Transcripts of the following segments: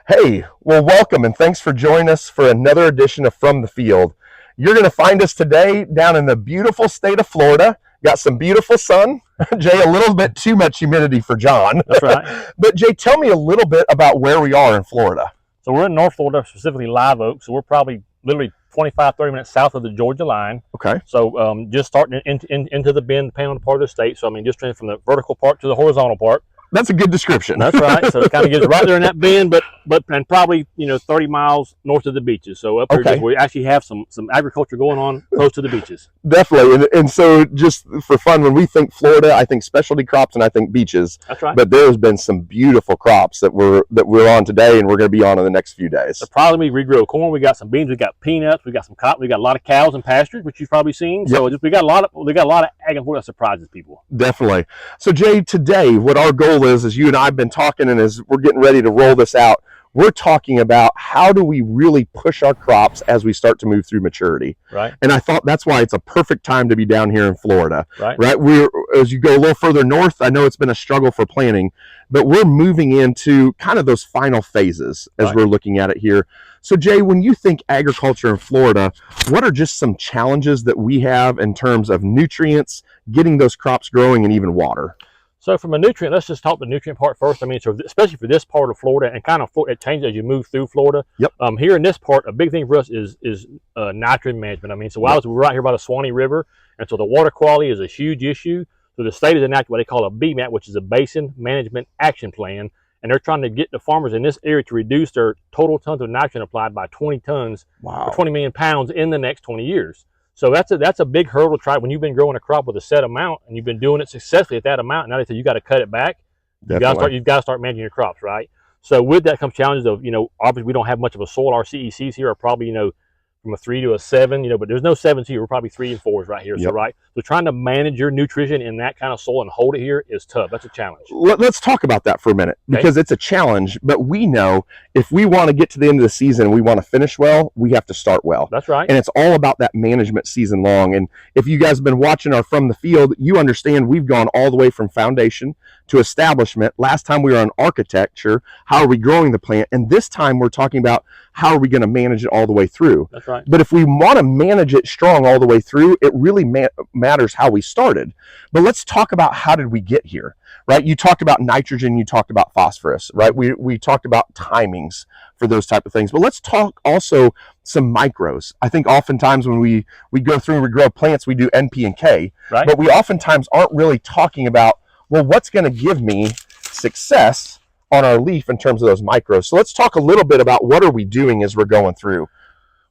Hey, well, welcome and thanks for joining us for another edition of From the Field. You're going to find us today down in the beautiful state of Florida. Got some beautiful sun. Jay, a little bit too much humidity for John. That's right. But Jay, tell me a little bit about where we are in Florida. So we're in North Florida, specifically Live Oak. So we're probably literally 25, 30 minutes south of the Georgia line. Okay. So just starting into the bend, depending on the part of the state. So I mean, just from the vertical part to the horizontal part. That's a good description. That's right. So it kind of gets right there in that bend, but and probably 30 miles north of the beaches. So up here, we actually have some agriculture going on close to the beaches. Definitely, and so just for fun, when we think Florida, I think specialty crops and I think beaches. That's right. But there's been some beautiful crops that we're on today, and we're going to be on in the next few days. So probably we grow corn. We got some beans. We got peanuts. We got some cotton. We got a lot of cows and pastures, which you've probably seen. So we got a lot of ag and that surprises people. Definitely. So Jay, today, what our goal is you and I have been talking, and as we're getting ready to roll this out, we're talking about how do we really push our crops as we start to move through maturity. Right. And I thought that's why it's a perfect time to be down here in Florida. Right. As you go a little further north, I know it's been a struggle for planting, but we're moving into kind of those final phases as we're looking at it here. So Jay, when you think agriculture in Florida, what are just some challenges that we have in terms of nutrients, getting those crops growing, and even water? So from a nutrient, let's just talk the nutrient part first. I mean, so especially for this part of Florida, and kind of it changes as you move through Florida. Yep. Here in this part, a big thing for us is nitrogen management. I mean, so we're right here by the Suwannee River, and so the water quality is a huge issue. So the state is enacted what they call a BMAP, which is a Basin Management Action Plan, and they're trying to get the farmers in this area to reduce their total tons of nitrogen applied by 20 tons, or 20 million pounds in the next 20 years. So that's a big hurdle to try when you've been growing a crop with a set amount and you've been doing it successfully at that amount. Now they say you got to cut it back. You've got to start managing your crops, right? So with that comes challenges of obviously we don't have much of a soil. Our CECs here are probably from a 3 to a 7, but there's no 7s here. We're probably 3 and 4s right here. Yep. So right. So trying to manage your nutrition in that kind of soil and hold it here is tough. That's a challenge. Let's talk about that for a minute because it's a challenge, but we know if we want to get to the end of the season and we want to finish well, we have to start well. That's right. And it's all about that management season long. And if you guys have been watching our From the Field, you understand we've gone all the way from foundation to establishment. Last time we were on architecture, how are we growing the plant? And this time we're talking about how are we going to manage it all the way through. That's right. But if we want to manage it strong all the way through, it really matters how we started. But let's talk about how did we get here, right? You talked about nitrogen, you talked about phosphorus, right? We talked about timings for those type of things. But let's talk also some micros. I think oftentimes when we go through and we grow plants, we do NP and K, right? But we oftentimes aren't really talking about, well, what's going to give me success on our leaf in terms of those micros. So let's talk a little bit about what are we doing as we're going through.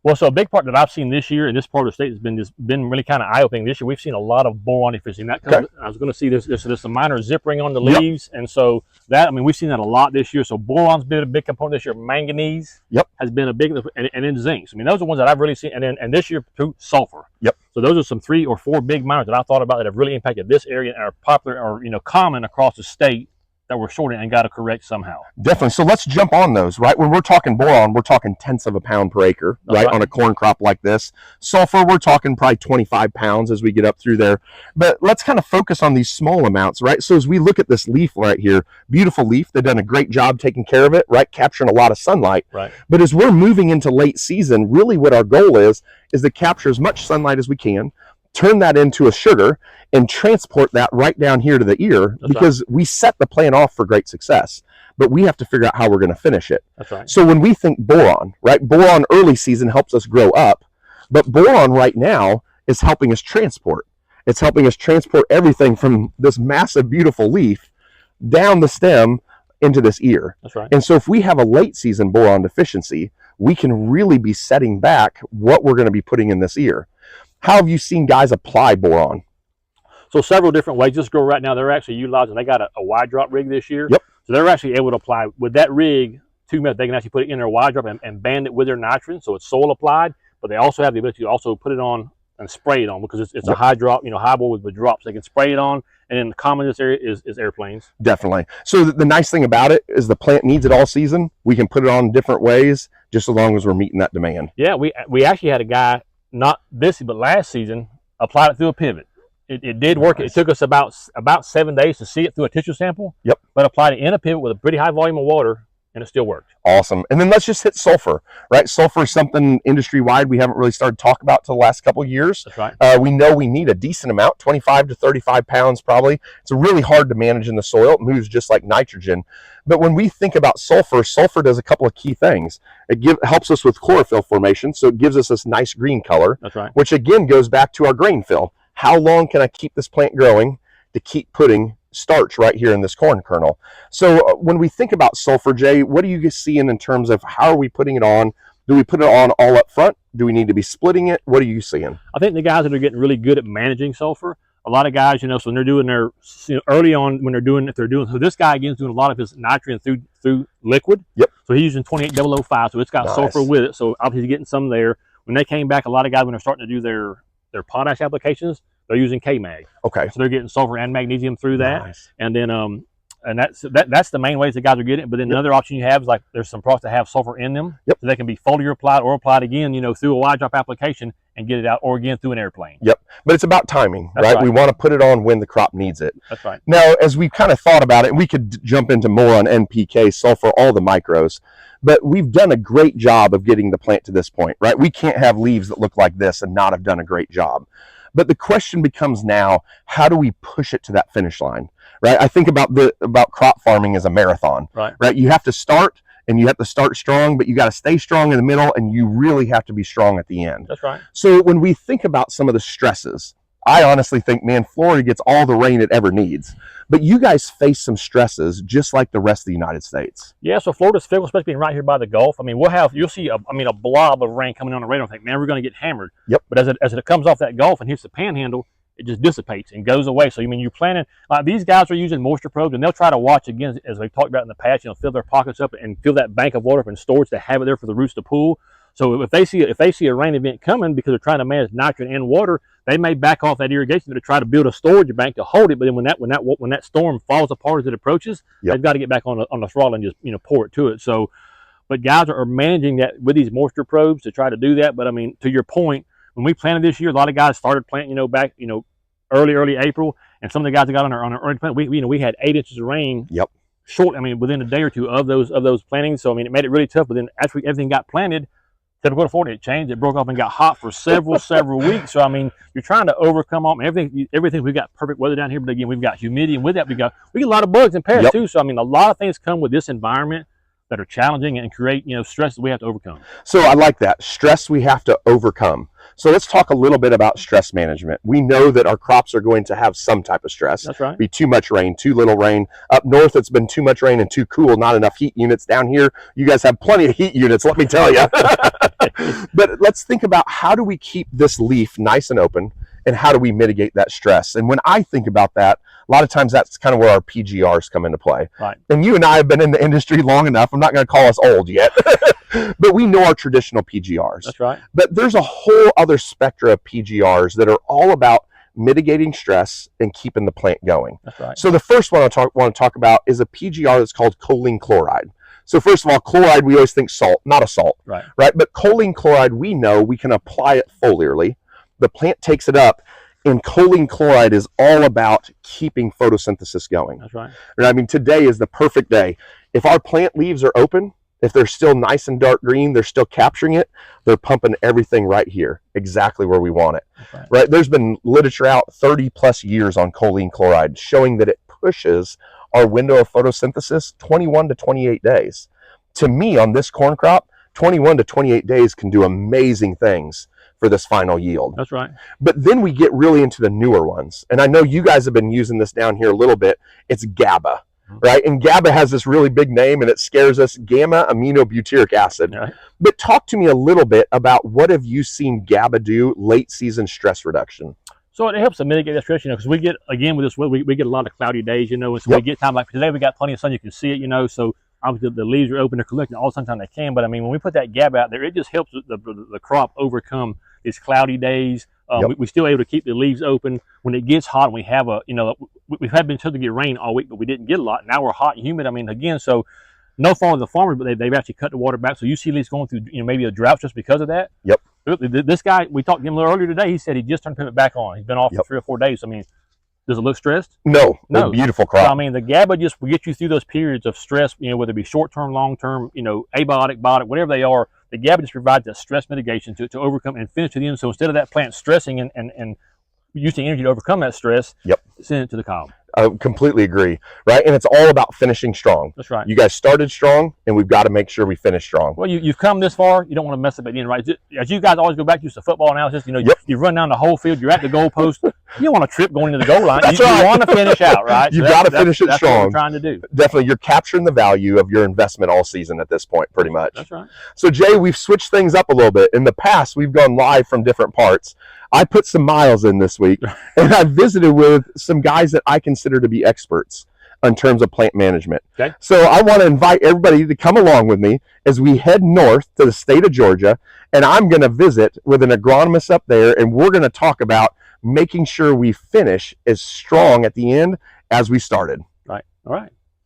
Well, so a big part that I've seen this year in this part of the state has been really kind of eye-opening this year. We've seen a lot of boron deficiency. I was going to see there's some minor zippering on the leaves, and so we've seen that a lot this year. So boron's been a big component this year. Manganese has been a big, and then zinc. I mean, those are the ones that I've really seen, and this year too, sulfur. Yep. So those are some 3 or 4 big minors that I thought about that have really impacted this area and are popular or common across the state that we're shorting and got to correct somehow. Definitely. So let's jump on those, right? When we're talking boron, we're talking tenths of a pound per acre, right? On a corn crop like this. Sulfur, we're talking probably 25 pounds as we get up through there. But let's kind of focus on these small amounts, right? So as we look at this leaf right here, beautiful leaf, they've done a great job taking care of it, right? Capturing a lot of sunlight. Right. But as we're moving into late season, really what our goal is to capture as much sunlight as we can, turn that into a sugar, and transport that right down here to the ear. That's because we set the plant off for great success, but we have to figure out how we're going to finish it. That's right. So when we think boron, right? Boron early season helps us grow up, but boron right now is helping us transport. It's helping us transport everything from this massive, beautiful leaf down the stem into this ear. That's right. And so if we have a late season boron deficiency, we can really be setting back what we're going to be putting in this ear. How have you seen guys apply boron? So several different ways. This girl right now, they're actually utilizing, they got a wide drop rig this year. Yep. So they're actually able to apply with that rig 2 methods. They can actually put it in their wide drop and band it with their nitrogen, so it's soil applied, but they also have the ability to also put it on and spray it on because it's a high drop, high boil with drops. They can spray it on, and then the common in this area is airplanes. Definitely. So the nice thing about it is the plant needs it all season. We can put it on different ways just as long as we're meeting that demand. Yeah, we actually had a guy, not this but last season, applied it through a pivot. It did work. Nice. It took us about 7 days to see it through a tissue sample. Yep. But applied it in a pivot with a pretty high volume of water and it still worked. Awesome. And then let's just hit sulfur, right? Sulfur is something industry-wide we haven't really started talking about till the last couple of years. That's right. We know we need a decent amount, 25 to 35 pounds probably. It's really hard to manage in the soil. It moves just like nitrogen. But when we think about sulfur, sulfur does a couple of key things. It helps us with chlorophyll formation, so it gives us this nice green color. That's right. Which again goes back to our grain fill. How long can I keep this plant growing to keep putting starch right here in this corn kernel? So when we think about sulfur, Jay, what are you seeing in terms of how are we putting it on? Do we put it on all up front? Do we need to be splitting it? What are you seeing? I think the guys that are getting really good at managing sulfur, a lot of guys, so when they're doing their, early on when they're doing, so this guy again is doing a lot of his nitrogen through liquid. Yep. So he's using 28005, so it's got sulfur with it. So obviously he's getting some there. When they came back, a lot of guys, when they're starting to do their potash applications, they're using K-Mag. Okay. So they're getting sulfur and magnesium through that. Nice. And then and that's the main ways that guys are getting it. But then another option you have is like there's some products that have sulfur in them. Yep. So they can be foliar applied or applied again, through a wide drop application and get it out, or again through an airplane. Yep. But it's about timing, That's right? We want to put it on when the crop needs it. That's right. Now, as we've kind of thought about it, we could jump into more on NPK, sulfur, all the micros, but we've done a great job of getting the plant to this point, right? We can't have leaves that look like this and not have done a great job. But the question becomes now, how do we push it to that finish line, right? I think about crop farming as a marathon, right? You have to start, and you have to start strong, but you got to stay strong in the middle, and you really have to be strong at the end. That's right. So when we think about some of the stresses, I honestly think, man, Florida gets all the rain it ever needs. But you guys face some stresses just like the rest of the United States. Yeah, so Florida's fickle, especially being right here by the Gulf. I mean, you'll see a blob of rain coming on the radar and think, man, we're going to get hammered. Yep. But as it comes off that Gulf and hits the panhandle, it just dissipates and goes away. So, you're planning, these guys are using moisture probes, and they'll try to watch, again, as we've talked about in the past, fill their pockets up and fill that bank of water up in storage to have it there for the roots to pool. So if they see a rain event coming because they're trying to manage nitrogen and water, they may back off that irrigation to try to build a storage bank to hold it. But then when that storm falls apart as it approaches, yep, they've got to get back on the throttle and just pour it to it. So, but guys are managing that with these moisture probes to try to do that. But to your point, when we planted this year, a lot of guys started planting back early April, and some of the guys that got on our early plant, we had 8 inches of rain. Yep. Short, within a day or two of those plantings. So it made it really tough. But then after everything got planted, typical to Florida, it changed. It broke off and got hot for several weeks. So you're trying to overcome all everything. We've got perfect weather down here, but again, we've got humidity, and with that we get a lot of bugs and pests yep, too. So a lot of things come with this environment that are challenging and create stress that we have to overcome. So I like that stress we have to overcome. So let's talk a little bit about stress management. We know that our crops are going to have some type of stress. That's right. Be too much rain, too little rain. Up north, it's been too much rain and too cool, not enough heat units. Down here, you guys have plenty of heat units, let me tell you. But let's think about, how do we keep this leaf nice and open, and how do we mitigate that stress? And when I think about that, a lot of times that's kind of where our PGRs come into play. Right. And you and I have been in the industry long enough. I'm not going to call us old yet, but we know our traditional PGRs. That's right. But there's a whole other spectrum of PGRs that are all about mitigating stress and keeping the plant going. That's right. So the first one I want to talk about is a PGR that's called choline chloride. So first of all, chloride, we always think salt, not a salt, right? But choline chloride, we know we can apply it foliarly. The plant takes it up, and choline chloride is all about keeping photosynthesis going. That's right. And today is the perfect day. If our plant leaves are open, if they're still nice and dark green, they're still capturing it, they're pumping everything right here, exactly where we want it. Right? There's been literature out 30 plus years on choline chloride showing that it pushes our window of photosynthesis 21 to 28 days. To me, on this corn crop, 21 to 28 days can do amazing things for this final yield. That's right. But then we get really into the newer ones. And I know you guys have been using this down here a little bit. It's GABA, right? And GABA has this really big name, and it scares us, gamma aminobutyric acid. Right. But talk to me a little bit about, what have you seen GABA do late season stress reduction? So it helps to mitigate that stress, because we get, again, with this weather, we get a lot of cloudy days, and so yep, we get time like today, we got plenty of sun, you can see it, so obviously the leaves are open, they're collecting all the sunshine they can. But when we put that GABA out there, it just helps the crop overcome these cloudy days. Yep. We're still able to keep the leaves open. When it gets hot and we have we've been told to get rain all week, but we didn't get a lot. Now we're hot and humid. Again, so no fault of the farmers, but they've actually cut the water back. So you see leaves going through maybe a drought just because of that. Yep. This guy, we talked to him a little earlier today, he said he just turned the pivot back on. He's been off yep, for 3 or 4 days. Does it look stressed? No, No. beautiful So, crop. I mean, the GABA just will get you through those periods of stress, whether it be short-term, long-term, abiotic, biotic, whatever they are. The GABA just provides that stress mitigation to overcome and finish to the end. So instead of that plant stressing and using energy to overcome that stress, Yep. send it to the column. I completely agree, right? And it's all about finishing strong. That's right. You guys started strong, and we've got to make sure we finish strong. Well, you've come this far. You don't want to mess up at the end, right? As you guys always go back to the football analysis, Yep. you run down the whole field. You're at the goal post. You don't want to trip going into the goal line. That's you right. want to finish out, right? You've got to finish it that's strong. What we're trying to do. Definitely, you're capturing the value of your investment all season at this point, pretty much. That's right. So, Jay, we've switched things up a little bit. In the past, we've gone live from different parts. I put some miles in this week, and I visited with some guys that I consider to be experts in terms of plant management. Okay. So I want to invite everybody to come along with me as we head north to the state of Georgia, and I'm going to visit with an agronomist up there, and we're going to talk about making sure we finish as strong at the end as we started. Right. All right.